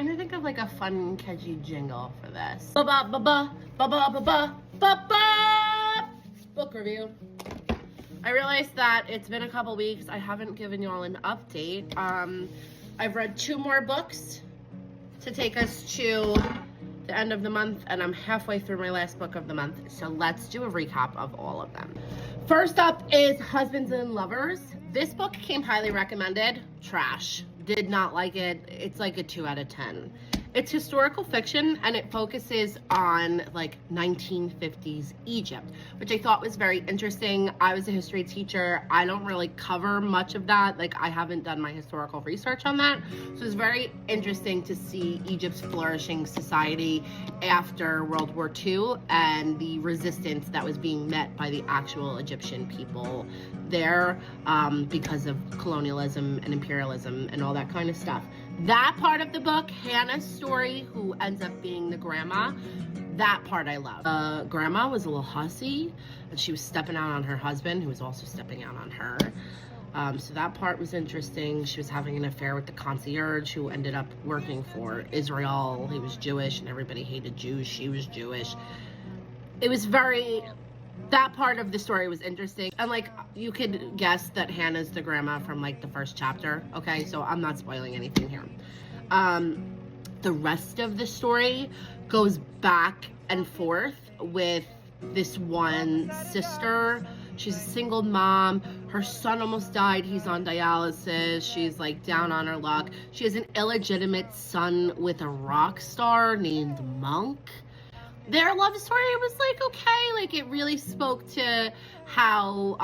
trying to think of like a fun, catchy jingle for this. Ba-ba-ba-ba-ba-ba-ba-ba. Book review. I realized that it's been a couple weeks. I haven't given you all an update. I've read 2 more books to take us to the end of the month, and I'm halfway through my last book of the month. So let's do a recap of all of them. First up is Husbands and Lovers. This book came highly recommended. Trash. Did not like it. It's like a 2 out of 10. It's historical fiction, and it focuses on like 1950s Egypt, which I thought was very interesting. I was a history teacher. I don't really cover much of that. Like, I haven't done my historical research on that. So it's very interesting to see Egypt's flourishing society after World War II and the resistance that was being met by the actual Egyptian people there because of colonialism and imperialism and all that kind of stuff. That part of the book, Hannah's story, who ends up being the grandma, that part I love. Grandma was a little hussy, and she was stepping out on her husband, who was also stepping out on her. So that part was interesting. She was having an affair with the concierge, who ended up working for Israel. He was Jewish, and everybody hated Jews. She was Jewish. It was very... That part of the story was interesting. And like, you could guess that Hannah's the grandma from like the first chapter. Okay, so I'm not spoiling anything here. The rest of the story goes back and forth with this one sister. She's a single mom. Her son almost died. He's on dialysis. She's like down on her luck. She has an illegitimate son with a rock star named Monk. Their love story was like, okay, like it really spoke to how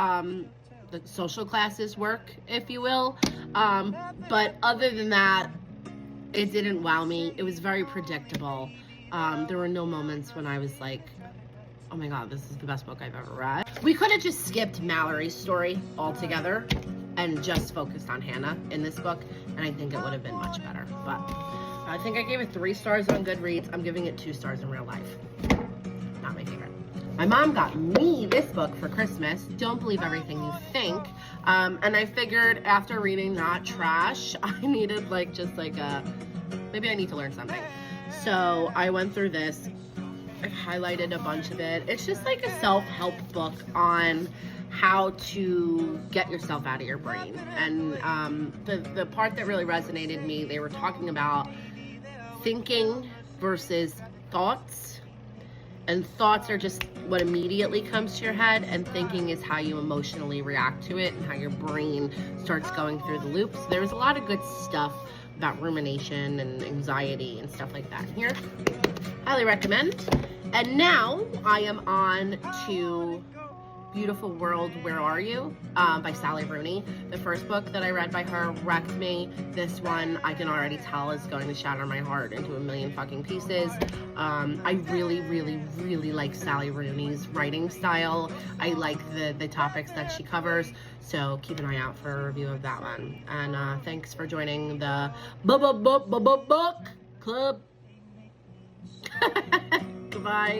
the social classes work, if you will. But other than that, it didn't wow me. It was very predictable. There were no moments when I was like, oh my God, this is the best book I've ever read. We could have just skipped Mallory's story altogether and just focused on Hannah in this book, and I think it would have been much better. But I think I gave it 3 stars on Goodreads. I'm giving it 2 stars in real life. Not my favorite. My mom got me this book for Christmas, Don't Believe Everything You Think. And I figured after reading that trash, I needed like just like maybe I need to learn something. So I went through this. I've highlighted a bunch of it. It's just like a self-help book on how to get yourself out of your brain. And the part that really resonated me, they were talking about thinking versus thoughts. And thoughts are just what immediately comes to your head, and thinking is how you emotionally react to it and how your brain starts going through the loops. There's a lot of good stuff about rumination and anxiety and stuff like that here. Highly recommend. And now I am on to Beautiful World, Where Are You? By Sally Rooney. The first book that I read by her wrecked me. This one, I can already tell, is going to shatter my heart into a million fucking pieces. I really, really, really like Sally Rooney's writing style. I like the topics that she covers. So keep an eye out for a review of that one. And thanks for joining the book club. Goodbye.